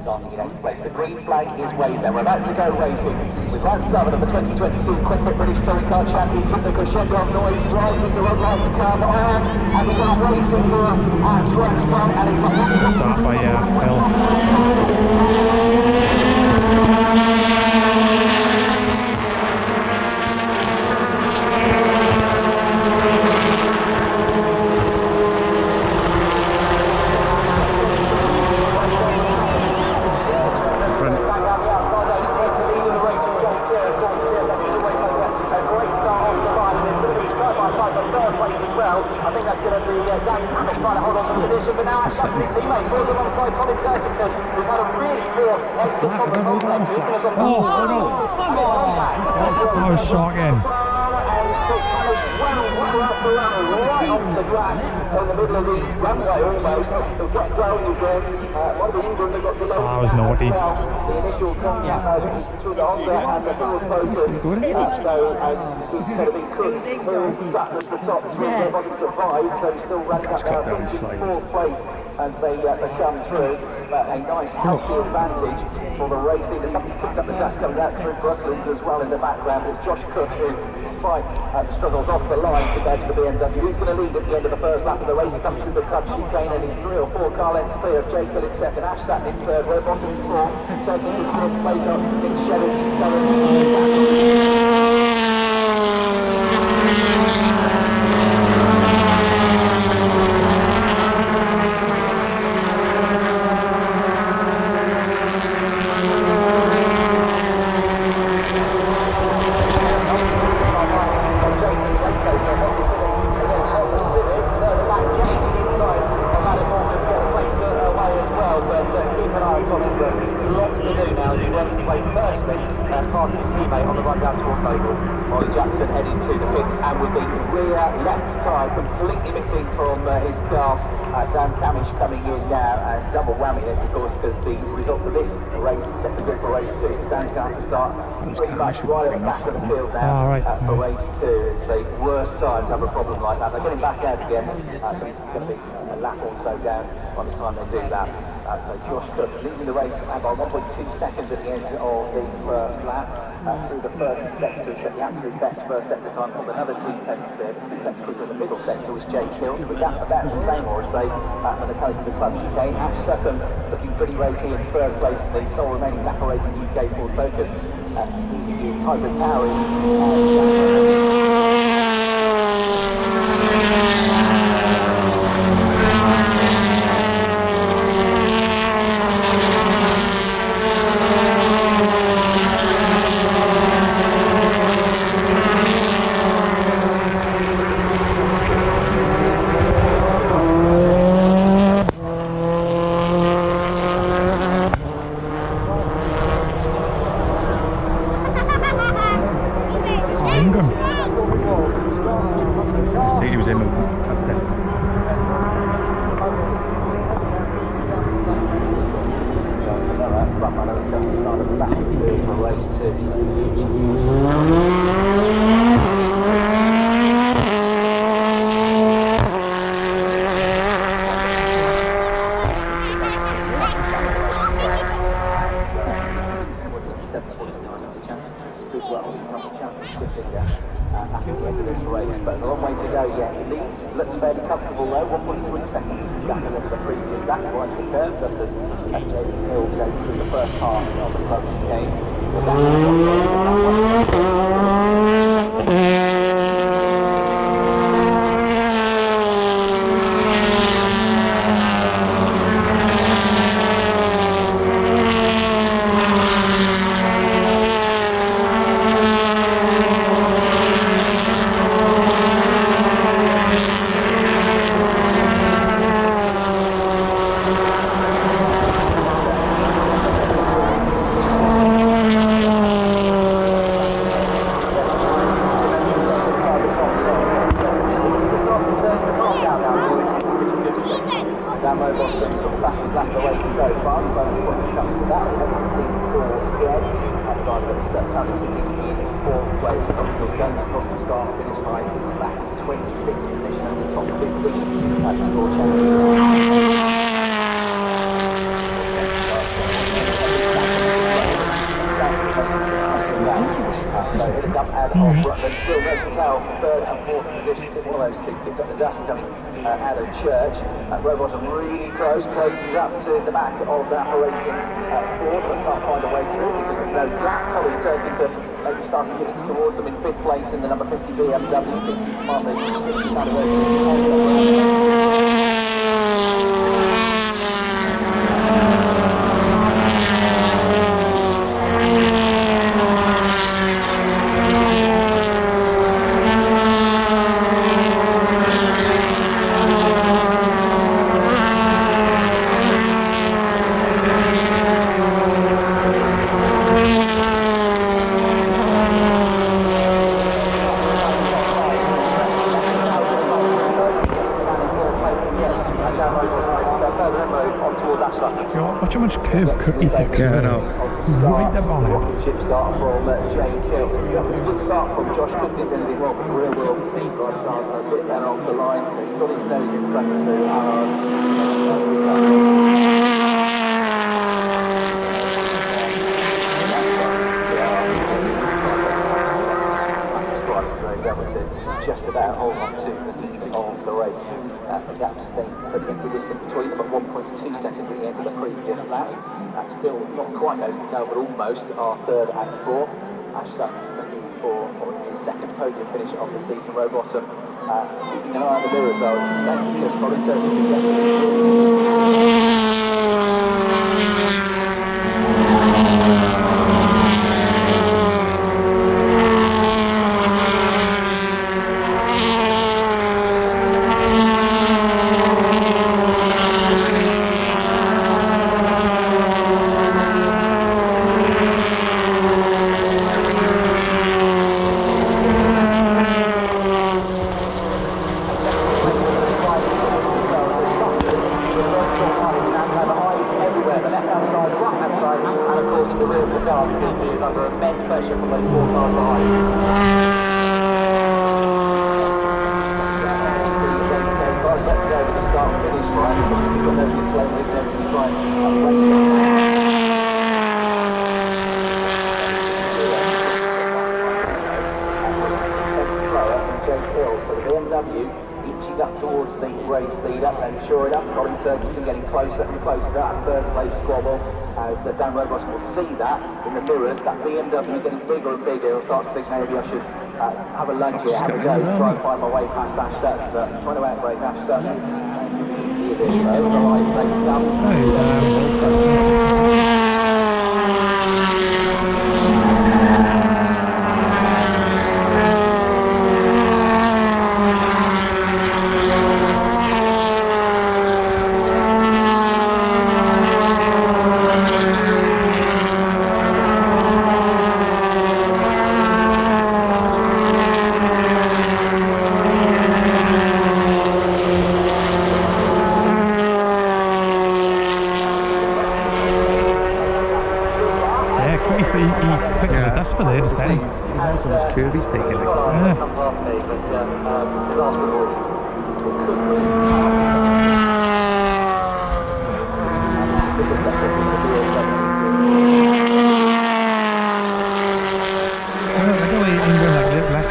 starting in 8th place. The green flag is waved there. We're about to go racing with round 7 of the 2022 Cricket British Touring Car Championship. The crescendo of noise rising, the red lights come on, and we are racing here at Thruxton, and it's a start by Hill. That was shocking. That was naughty. Let's cut down his flight. As they come through, a nice healthy advantage for the race leader. Somebody's picked up the dust coming out through Brussels as well in the background. It's Josh Cook who, despite struggles off the line compared to the BMW, he's going to lead at the end of the first lap of the race. He comes through the club chicane and he's 3 or 4 car lengths clear of Jake Hill in second, Ash Satin in third, we're bottom 4, taking his 5th place up to 6, Sheridan 7. Coming in now, and double whammy this, of course, because the results of this race set the good for race 2. So Dan's going to have to start pretty much right at the back of the field now for race 2. It's the worst time to have a problem like that. They're getting back out again. I think it's going to be a lap or so down by the time they do that. So Josh Cook leading the race by 1.2 seconds at the end of the first lap. Through the first sector, set the absolute best first sector time of another 2 seconds there. 2 seconds quicker in the middle sector was Jake Hill. But that's about the same, or say, for the coach of the club chicane. Ash Sutton looking pretty racy in third place in the sole remaining lap of racing UK Ford Focus. His hybrid power is... But a long way to go yet. He leads, looks fairly comfortable though, 1.3 seconds back than the previous lap, right to the curve, just as Jake Hill goes through the first part of the club game. of Rutland. Still no to tell for third and fourth positions. One of those two picked up the dust coming out of church. Robotham really close, closes up to the back of that racing fourth, but can't find a way through because there's no gap. Colin Turkington maybe starting getting towards them in fifth place in the number 50 BMW. 50 smartly, 50 found a way through. Watch how much curb cut he takes. Yeah, I know. Right up on it. Chip start from Jane Kill. It's a good start from Josh Cookins and anything well, real world speed right stars a bit better off the line, so he's got his nose in front of the Allard. Just about hold on to the lead of the race. The gap staying pretty equidistant between them at 1.2 seconds at the end of the previous lap. That's still not quite nose to tail, but almost our third and fourth. Ashton looking for his second podium finish of the season. Robotham keeping an eye on the mirrors, I would suspect, because Colin Turkington under immense pressure from those four cars behind. Let's go with the start and finish line. He's got no display with them to try and slower than Jake Hill. So the BMW inching up towards the race leader, and sure enough, Colin Turkington getting closer and closer to that third place squabble. As Dan Robotham will see that in the mirrors, that BMW getting bigger and bigger. He'll start to think maybe I should have a lunge here, have a go, try and find my way past Ash Sutton, but trying to outbreak Ash Sutton. Over the line, takes down. For there to say. He knows how much curve he's taking. Yeah.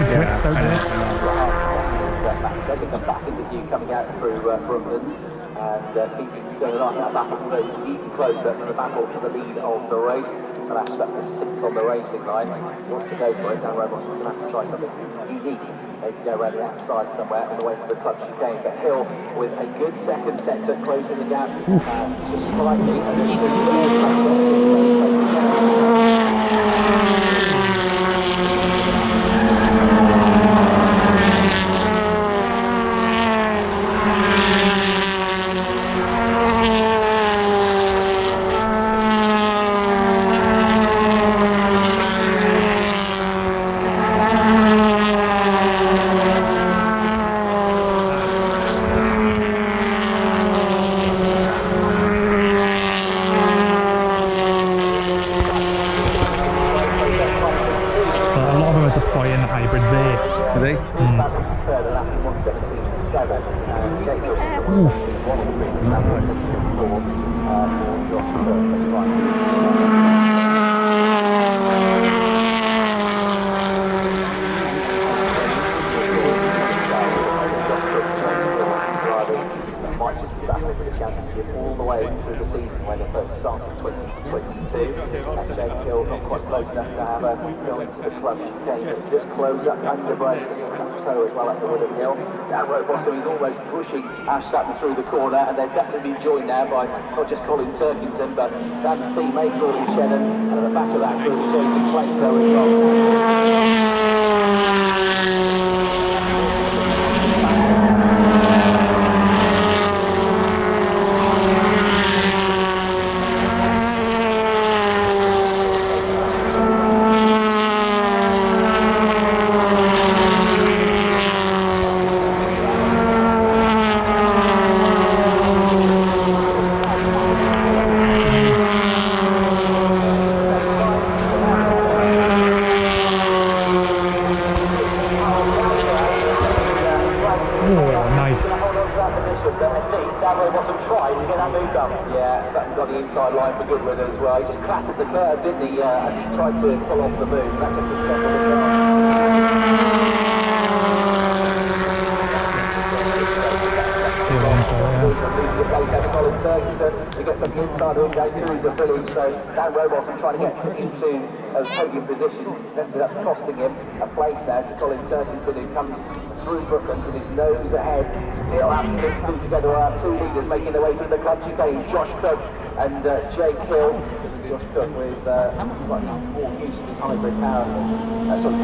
Drift out there. Back into view coming out through Brooklyn, and keeping going like that battle for those even closer to the battle for the lead of the race. And Ash Sutton sits on the racing line. He wants to go for it. Dan Robotham going to have to try something unique. Maybe go around the outside somewhere on the way to the club chicane. But Hill with a good second sector closing the gap just slightly. And then might just be battling for the championship all the way through the season when they first started 2022. And Jake Hill not quite close enough to have a go into the club chicane, but just close up under break toe as well up the Woodham Hill. Now Rowbottom is almost pushing Ash Sutton through the corner, and they're definitely joined now by not just Colin Turkington, but Dan's teammate Gordon Shannon, and at the back of that group Jason Plato as well. Yeah, Sutton got the inside line for good with it as well. He just clattered the curve, didn't he, as he tried to pull off the move. That took the step of the car. Colin Turkington, he gets up the inside of him, goes through to Philly, so Dan Rowbottom trying to get into a podium position, ended up costing him a place there to Colin Turkington, who comes through Brooklyn with his nose ahead, still absolutely together our two leaders making their way through the club chicane, Josh Cook and Jake Hill. Josh Cook with slightly more use of his hybrid power, hybrid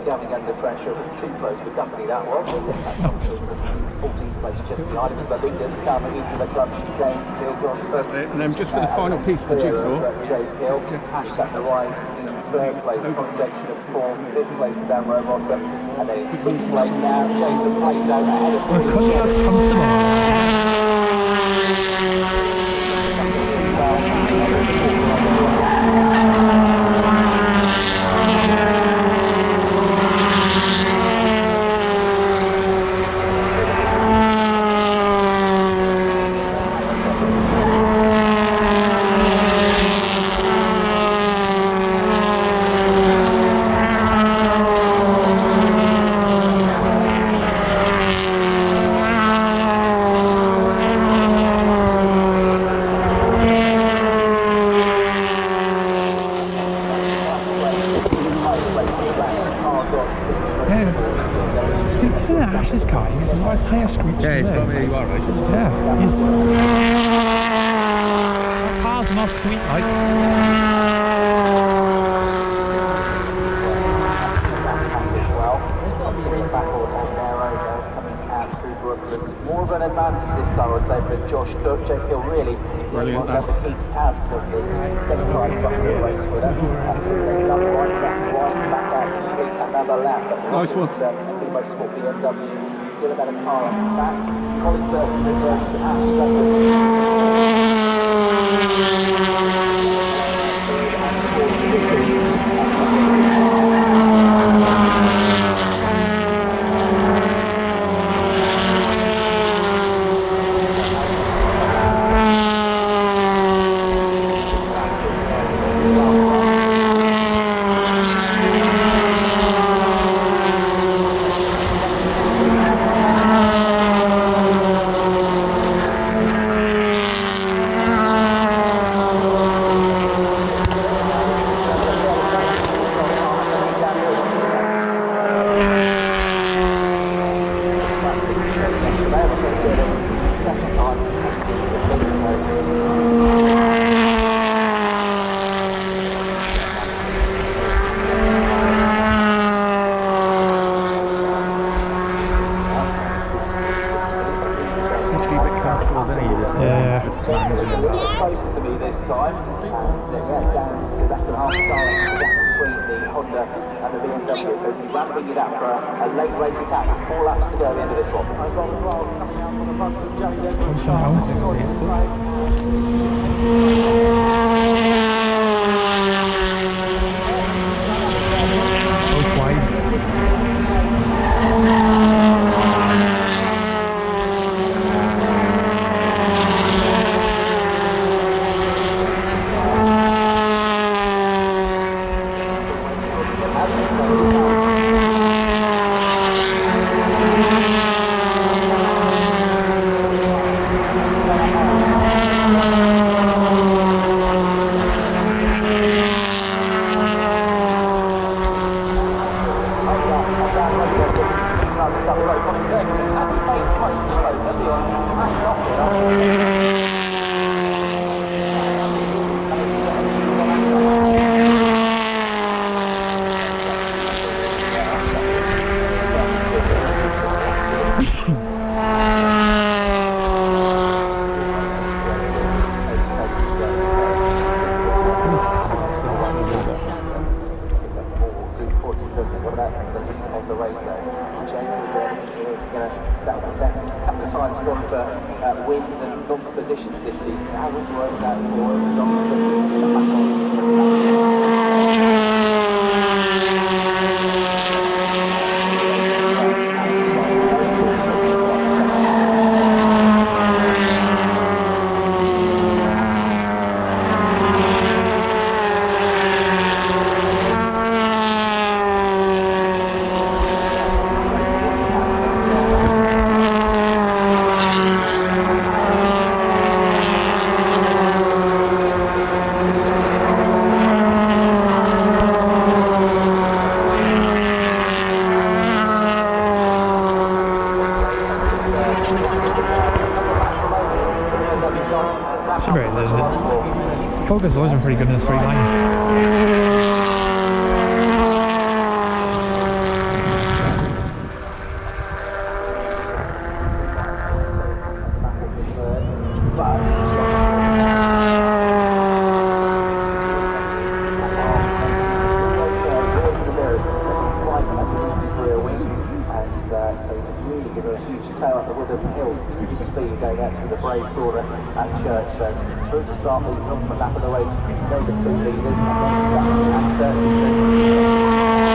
Coming under pressure, too close for company that was. 14th place just behind him, but leaders coming into the club chicane, still John. That's it, and then just for the final piece of the jigsaw. Jake Hill, Ash Sutton arrives in third place, protection of form, fifth place for Dan Rowbottom, and then in sixth place now, Jason Plato ahead of Well, country looks comfortable. Isn't it Ash's car? He gets a lot of tyre screeches. Yeah, it's from here, you are right. Yeah, he's... That car's not sweet, like. More of an advantage this time, I would say, for Josh Cook. Jake Hill really wants to have to keep tabs of the second time bucket race with him. Another right, back out to complete another lap. Nice one. Motorsport BMW, still about a car on the back. Colin Turkington versus Ash closer to me this time, and yeah, down to less than half a star between the Honda and the BMW. So he's ramping it up for a late race attack. 4 laps to go into this one. It's close now. Both wide. Wins and long positions this season. How would you work that for the focus has always been pretty good in a straight line. Through to start the ultimate lap of the race, they're the two leaders, and then second and 32.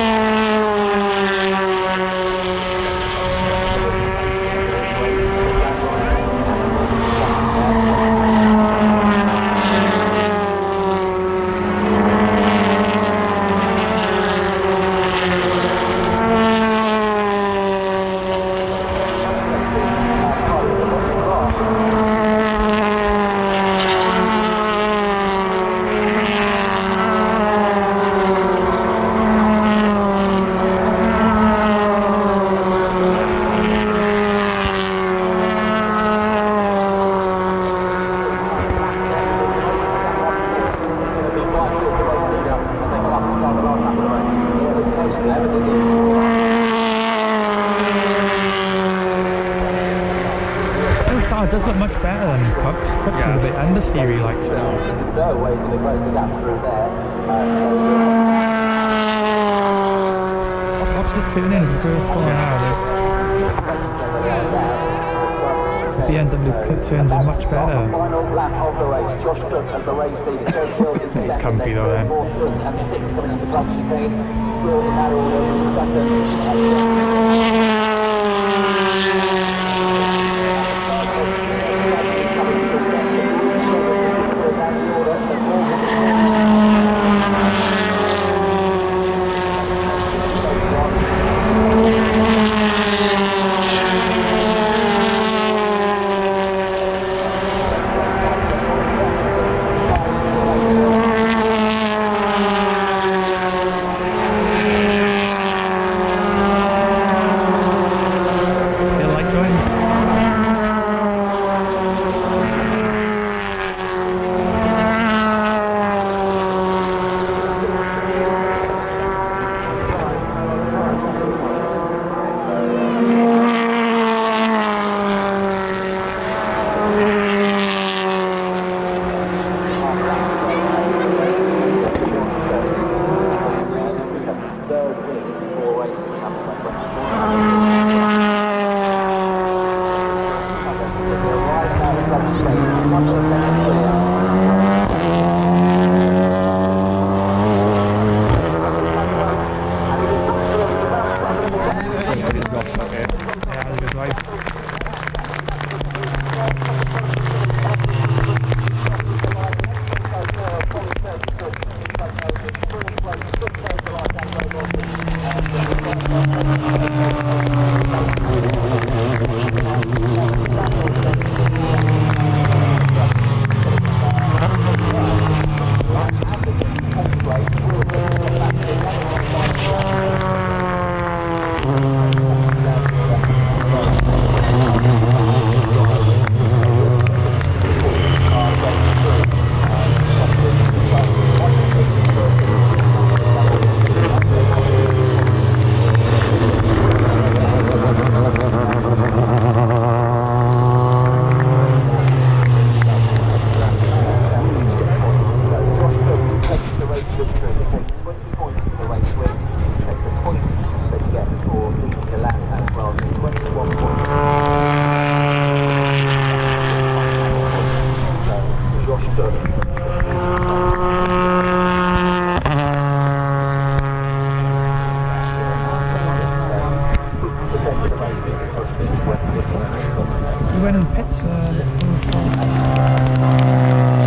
This car does look much better than Cook's. Cook's is a bit understeery like. Watch the turn-in for first corner now. The BMW turns in much better. He's comfy though then. You went in the pits from the start.